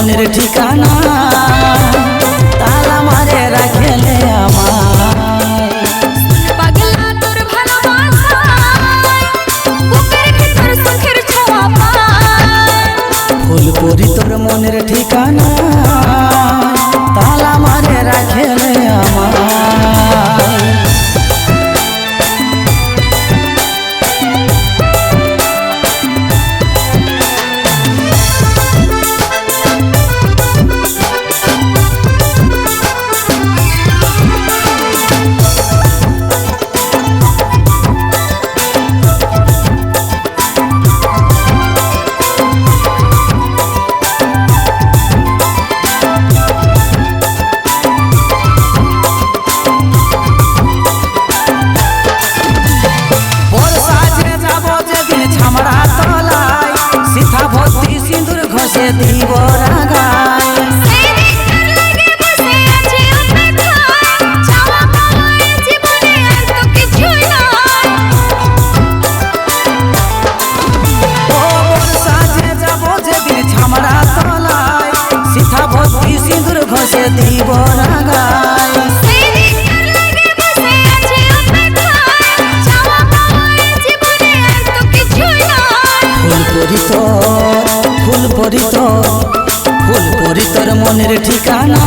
মনের ঠিকানা তালা মারে রাখেলে আমায়। পাগলা তোর ভালোবাসায় বুকের ভিতর সুখের ছোঁয়া পায়। ফুল পরি তোর মনের ঠিকানা তালা মারে রাখেলে আমায়। দিব রাগায় ছামড়া তলায় সিথা ভর্তি সিঁদুর ঘষে দিব রাগায়। ফুল পরি তোর মনের ঠিকানা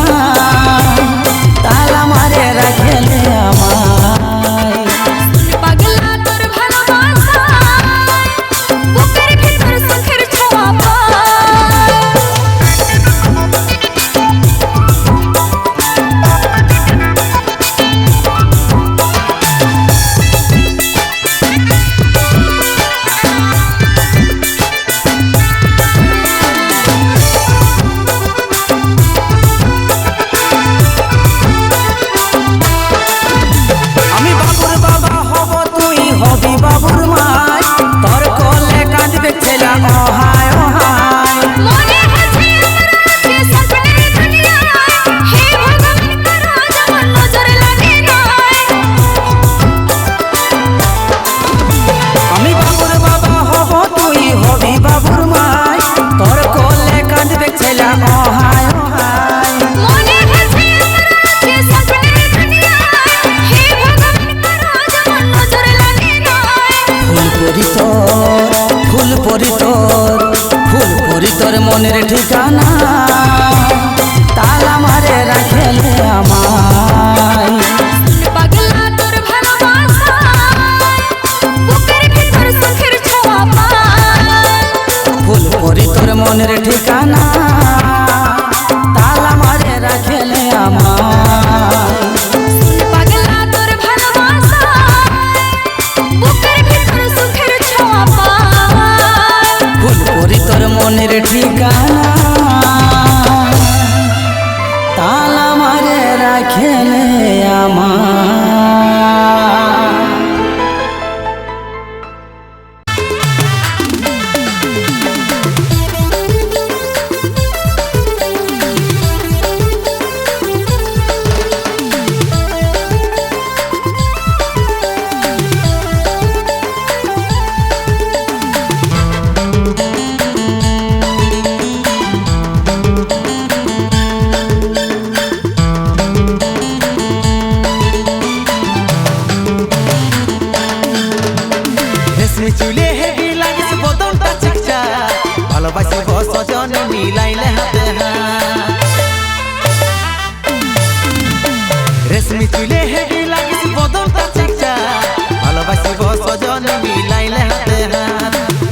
তালা মারে রাখেলে আমায়। পাগলা তোর ভালোবাসায় বুকের ভিতর সুখের ছোঁয়া পায়। বাবুর মাই তোর কোলে কাঁদবে ছেলা ওহায় ওহায়। মনে হচ্ছে আমরা যে স্বপ্নের দুনিয়ায় হে ভগবান করো যেমন নজর লাগে না। আমি বাবুর বাবা হব তুই হবি বাবুর মাই তোর কোলে কাঁদবে ছেলা ওহায় ওহায়। মনে হচ্ছে আমরা যে স্বপ্নের দুনিয়ায় হে ভগবান করো যেমন নজর লাগে না। ফুল পরি তোর মনের ঠিকানা তালা মারে রাখেলে আমায়। পাগলা তোর ভালোবাসায় বুকের ভিতর সুখের ছোঁয়া পায়। ফুল পরি তোর মনের ঠিকানা তালা মারে রাখেলে আমায়। পাগলা তোর ভালোবাসায় বুকের ভিতর সুখের ছোঁয়া পায়। ফুল পরি তোর মনের ঠিকানা তালা মারে রাখেলে আমায়। চুলে হেভি লাগিস বদনটা চিকচা ভালোবাসি সজন মিলাইলে হাতে রেশমি চুলে হেভি লাগিস বদনটা চিকচা ভালোবাসি সজন মিলাইলে হাতে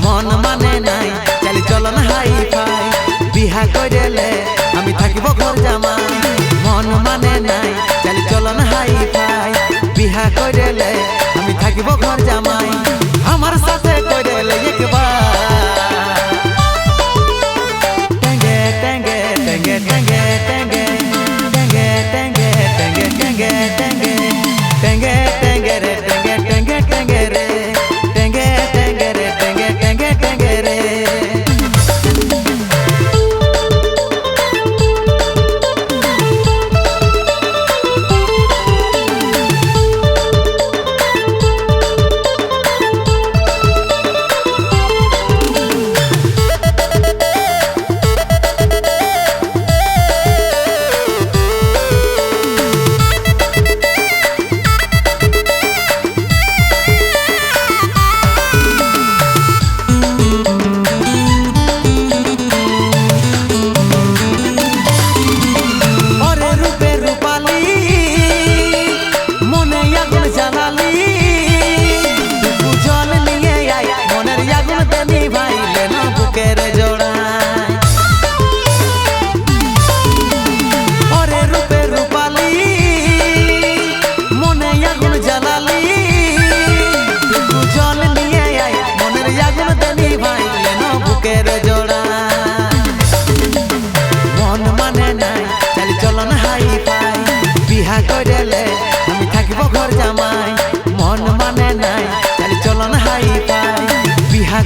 মন মানে নাই চালি চলন হাই ফাই বিহা কইলে আমি থাকিব ঘর জামাই। মন মানে নাই চালি চলন হাই ফাই বিহা কইলে আমি থাকিব ঘর জামাই। আমার সাথে কইলে একবার টেঙ্গে টেঙ্গে টেঙ্গে টেঙ্গে টেঙ্গে টেঙ্গে টেঙ্গে টেঙ্গে টেঙ্গে টেঙ্গে টেঙ্গে টেঙ্গে রে টেঙ্গে টেঙ্গে টেঙ্গে রে টেঙ্গে টেঙ্গে রে টেঙ্গে টেঙ্গে টেঙ্গে রে।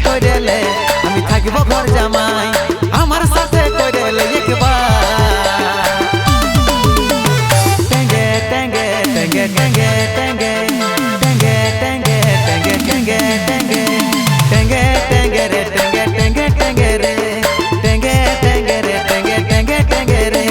কইরেলে আমি থাকিব ঘর জামাই আমার সাথে কইরেলে একবার টেঙ্গে টেঙ্গে টেঙ্গে টেঙ্গে টেঙ্গে টেঙ্গে টেঙ্গে টেঙ্গে টেঙ্গে টেঙ্গে টেঙ্গে টেঙ্গে রে টেঙ্গে টেঙ্গে টেঙ্গে রে টেঙ্গে টেঙ্গে রে টেঙ্গে টেঙ্গে টেঙ্গে রে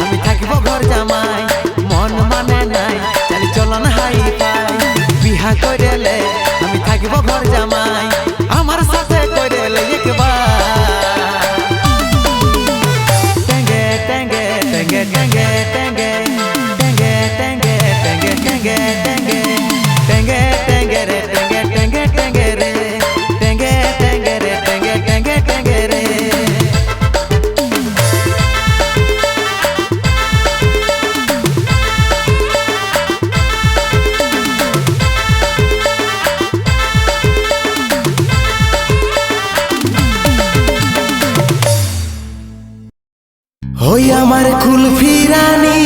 আমি থাকিব ঘর জামাই মন মানে নাই চালি চলন হাই পাই বিহা কইরেলে আমি থাকিব ঘর জামাই আমার সাথে কইরেলে একবার টেঙ্গে টেঙ্গে টেঙ্গে টেঙ্গে টেঙ্গে টেঙ্গে টেঙ্গে টেঙ্গে টেঙ্গে টেঙ্গে টেঙ্গে টেঙ্গে রে টেঙ্গে টেঙ্গে টেঙ্গে রে টেঙ্গে টেঙ্গে রে টেঙ্গে টেঙ্গে টেঙ্গে রে হই আমার কুলফি রানী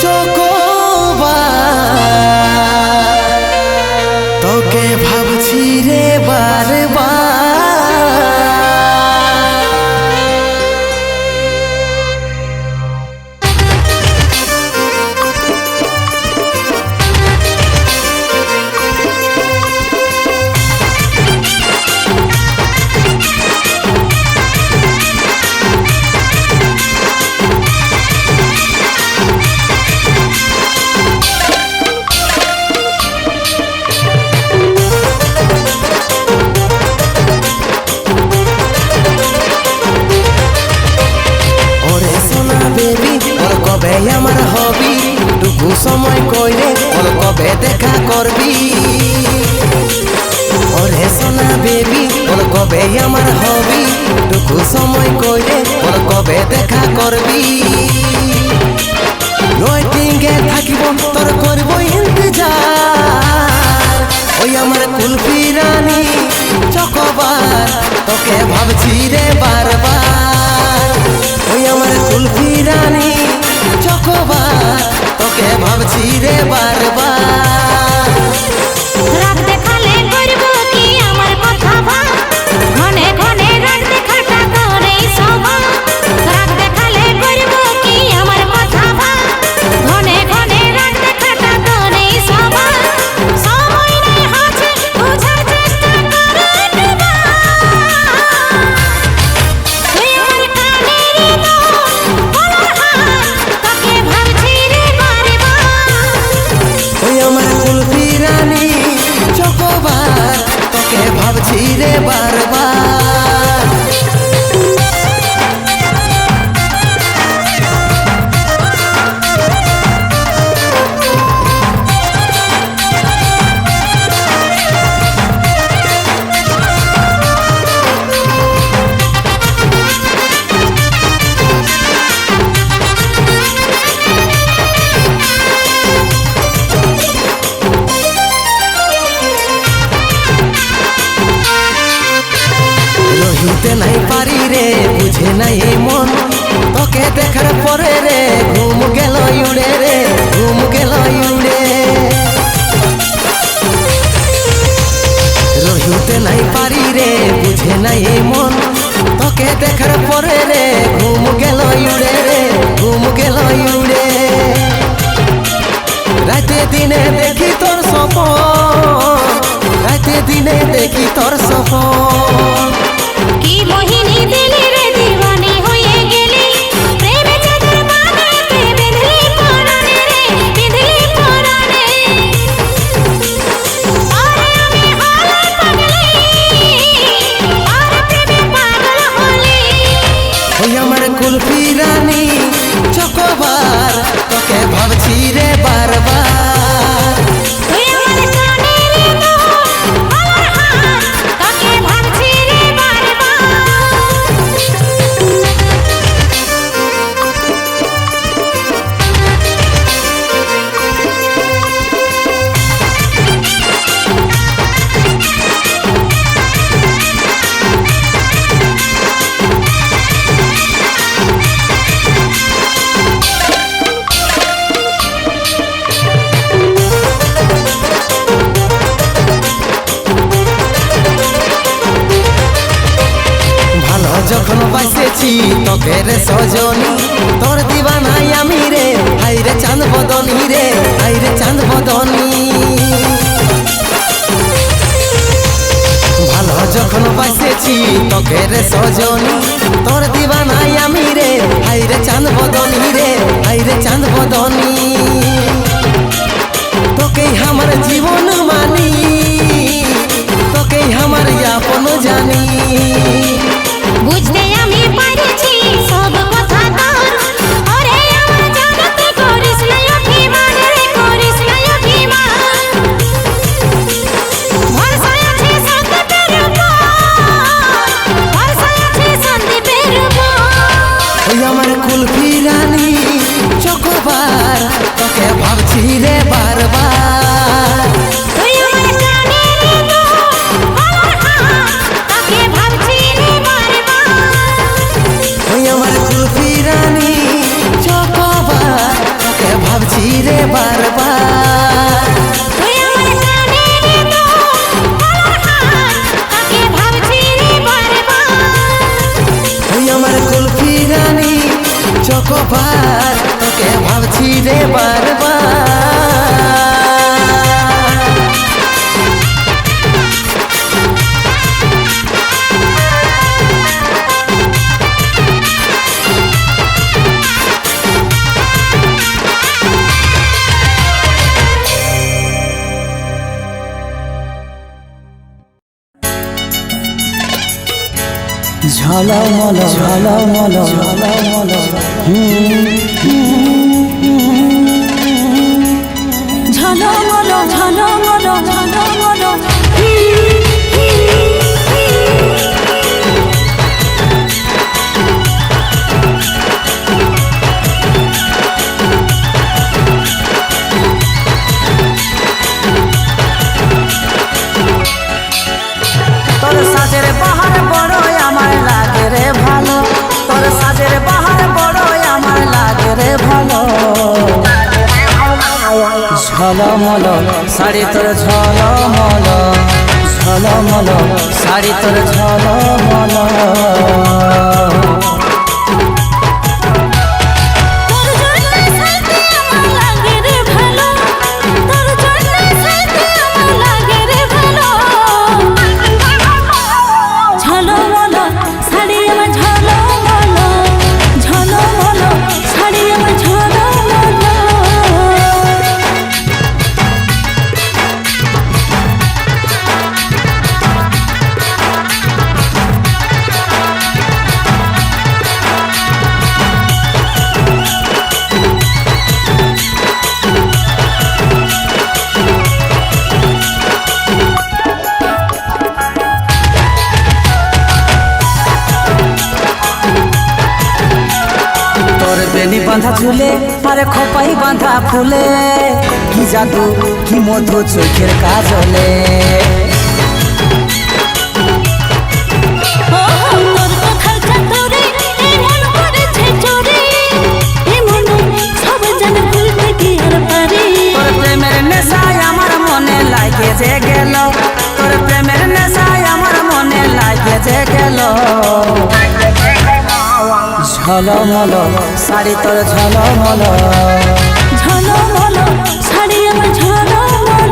চকোবার তোকে ভাবছি রে বারবার আমার হবি টুকু সময় কইরে ওর কবে দেখা করবি ওরে সোনা বেবি ওর কবে আমার হবি টুকু সময় কইরে ওর কবে দেখা করবি ওয়েটিংয়ে থাকিব তোর করব ইন্তজার ওই আমার কুলফি রানী চকোবার তোকে ভাবছি রে বারবার ওই আমার কুলফি রানী চকোবার তোকে ভাবছি রে বারবার রাত দেখালে করব কি আমার কথা ভাব ঘনে ঘনে রাত দেখাটা করেই সবাব রাত দেখালে করব কি আমার কথা ভাব ঘনে ঘনে রাত দেখাটা করেই সবাব সময় নেই হাতে বোঝার চেষ্টা করে নেবা তুই আমার কানেরই বলার হাত তোকে ভাবছি রে বারবার ওই আমার কুলফি রানী চকোবার তোকে ভাবছি রে বারবার রহিতে নাই পারি রে বুঝে নাই এই মন তোকে দেখার পরে রে ঘুম গেল উড়ে রে ঘুম গেল উড়ে রহিতে নাই পারি রে বুঝে নাই এই মন তোকে দেখার পরে রে ঘুম গেল উড়ে রে ঘুম গেল উড়ে রাতে দিনে দেখি তোর স্বপ্ন দেখি তোর সপন। কি মোহিনী দিলি রে দিওয়ানি হয়ে গেলি প্রেমে চাঁদের বাগাতে বেঁধলি পরাণে রে বেঁধলি পরাণে আরে আমি হলাম পাগলি আর প্রেমে পাগল হলি ওই আমার কুলফি রানী চকোবার তোকে ভাবছি রে বারবার। তুই আমার কানের দুল আমার হাত তোকে ভাবছি রে বারবার ভালো যখন বাসেছি তোকে রে সজনী তোর দিবানাই আমি রে হাইরে চাঁদ বদনী রে হাইরে চাঁদ বদনী। ভালো যখন বাসেছি তোকে রে সজনী তোর দিবানাই আমি রে হাইরে চাঁদ বদনী রে হাইরে চাঁদ বদনী। তোকেই আমার জীবন মানি তোকেই আমার আপন জানি। বুঝতে আমি পারছি সব কথা তোর ওরে আমার জগতে করিস না অভিমান রে করিস না অভিমান ভরসা আছে সন্দীপের উপর ভরসা আছে সন্দীপের উপর ওই আমার কুলফি রানী চকোবার তোকে ভাবছি রে বারবার। তুই আমার কানের দুল আমার হাত তোকে ভাবছি রে বারবার ওই আমার কুলফি রানী চকোবার তোকে ভাবছি রে বারবার। তুই আমার কানের দুল আমার হাত তোকে ভাবছি রে বারবার ওই আমার কুলফি রানী চকোবার তোকে ভাবছি রে বারবার। ঝলমল ঝলমল ঝলমল ঝলমল ঝলমল ঝলমল তোর সাজের বাহার বড় আমার লাগে রে ভালো তোর সাজের বাহার বড় আমার লাগে রে ভালো। ঝলমল শাড়ি তোর ঝলমল ঝলমল শাড়ি তোর ঝলমল। তোর জন্য সাথে আমার লাগে রে ভালো তোর জন্য সাথে আমার লাগে রে ভালো ঝলমল শাড়ি আমার ঝলমল ঝলমল শাড়ি আমার ঝলমল তোর বেনি বাঁধা চুলে আরে খোপাই বাঁধা ফুলে কি জাদু কি মধু চোখের কাজলে। তোর কথার চাতরে এই মন করেছে চোরে এই মন সব জানে ভুলতে কি আর পারি তোর প্রেমের নেশায় আমার মনে লাগে যে গেল তোর প্রেমের নেশায় আমার মনে লাগে যে গেল। ঝলমল শাড়ি তোর ঝলমল ঝলমল শাড়ি আমার ঝলমল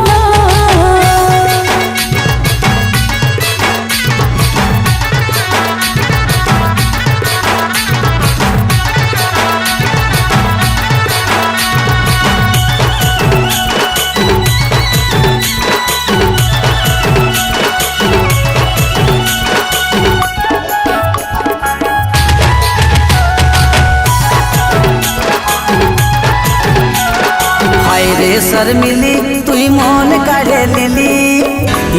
হায় রে শর্মিলি তুই মন কাড়ে লিলি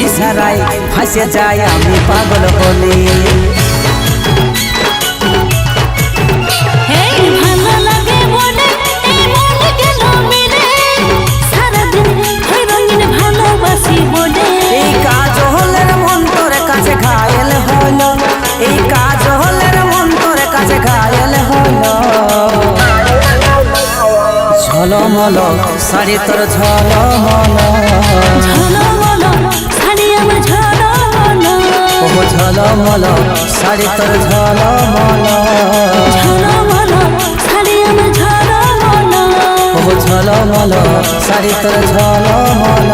ইশারায় ফাঁসে যায় আমি পাগল হলি ভালো লাগে মনে এই মন কেন মিলে সারাদিন ওই রঙিন ভালোবাসি বলে এই কাজ হলের মন তোর কাছে ঘায়েল হলো এই কাজ হলের মন তোর কাছে ঘায়েল হলো ঝলমল শাড়ি তোর ঝলমল ঝলমল শাড়ি আমার ঝলমল ও ঝলমল শাড়ি তোর ঝলমল ঝলমল শাড়ি আমার ঝলমল ও ঝলমল শাড়ি তোর ঝলমল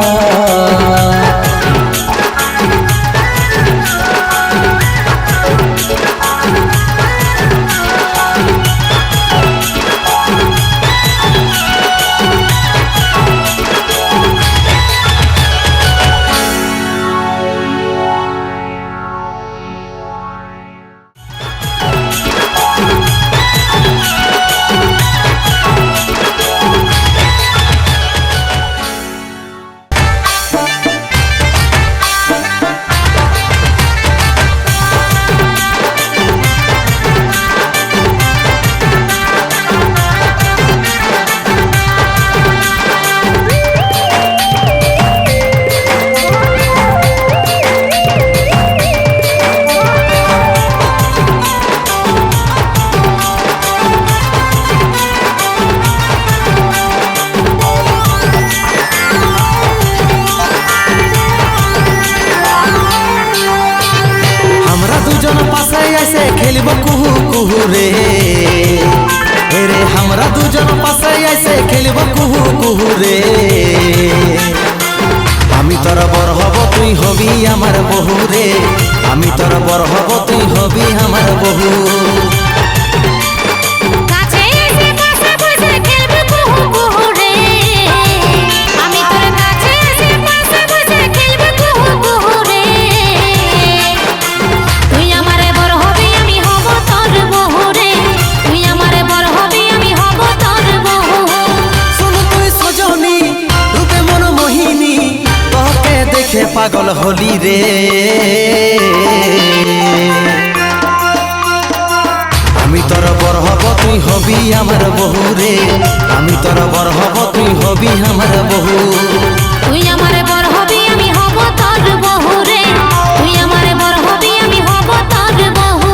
খেলব কুহু কুহু রে রে আমরা দুজন পাশে এসে খেলব কুহু কুহু রে আমি তোর বর হব তুই হবি আমার বহু রে আমি তোর বর হব তুই হবি আমার বহু কাছে এসে পাশে বসে খেলবে কুহু কুহু রে আমি তোর কাছে এসে পাশে বসে খেলবে কুহু কুহু রে তুই আমারে বড় হবি আমি হব তোর বহু রে তুই আমারে বড় হবি আমি হব তোর বহু শুন তুই সজনী রূপে মন মোহিনী তোকে দেখে পাগল হলি রে আমি তোর বর হব তুই হবি আমার বহু রে আমি তোর বর হব তুই হবি আমার বহু তুই আমারে বড় হবি আমি হব তোর বহু রে তুই আমারে বড় হবি আমি হব তোর বহু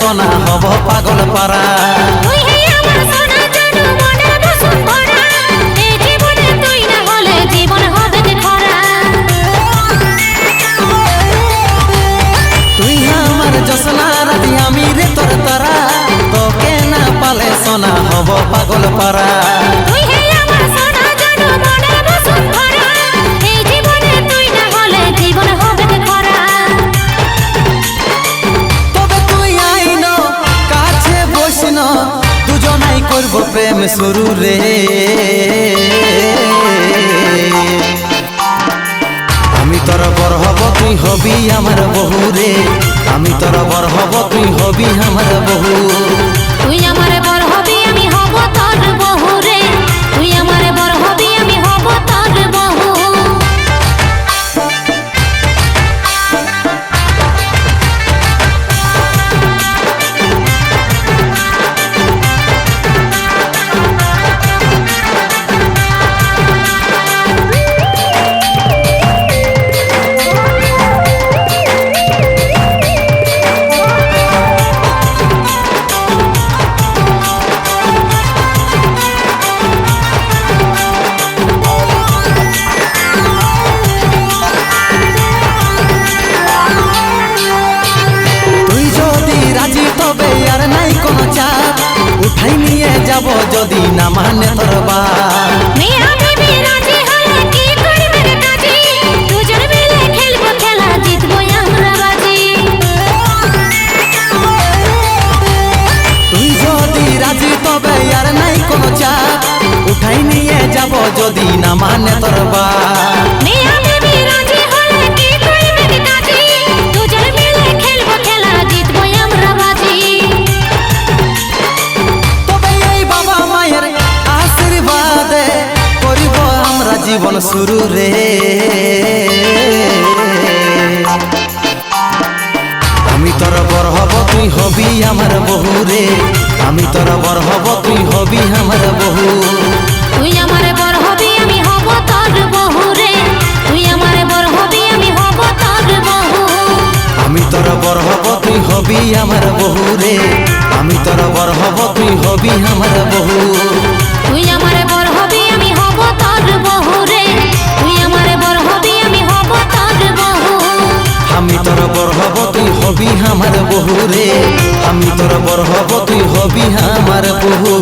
সোনা হব পাগল পারা তুই হে আমার সোনা জাদু মনের বসুন্ধরা এই জীবনে তুই না হলে জীবন হবে যে খরা তুই আমার জোসনা রাতি আমি রে তোর তারা তোকে না পালে সোনা হব পাগল পারা তুই হে আমার সোনা জাদু মনের বসুন্ধরা এই জীবনে তুই না হলে জীবন হবে যে খরা দুজনাই করব প্রেম শুরু রে আমি তোর বর হব তুই হবি আমার বহু রে আমি তোর বর হব তুই হবি আমার বহু তুই আমারে বড় হবি আমি হব তোর বহু রে তুই আমারে বড় হবি আমি হব তোর বহু মানে তোর বাপ মিয়া বিবি রাজি হলে কি করবে রে কাজী দুজন মিলে খেলবো খেলা জিতবো আমরা বাজি তুই যদি রাজি তবে আর নাই কোনো চাপ উঠাই নিয়ে যাব যদি না মানে তোর বাপ মিয়া বিবি রাজি হলে কি করবে রে কাজী দুজন মিলে খেলবো খেলা জিতবো আমরা বাজি তবে এই বাবা মায়ের আশীর্বাদে করিব আমরা জীবন শুরু রে আমি তোর বর হব তুই হবি আমার বহু রে আমি তোর বর হব তুই হবি আমার বহু তুই আমারে বর হবি আমি হব তোর বহু রে তুই আমারে বর হবি আমি হব তোর বহু আমি তোর বর হব তুই হবি আমার বহু রে আমি তোর বর হব তুই হবি আমার বহু তুই আমারে বর হবি আমি হব তোর বহু রে তুই আমারে বর হবি আমি হব তোর বহু আমি তোর বর হব তুই হবি আমার বহু রে আমি তোর বর হব তুই হবি আমার বহু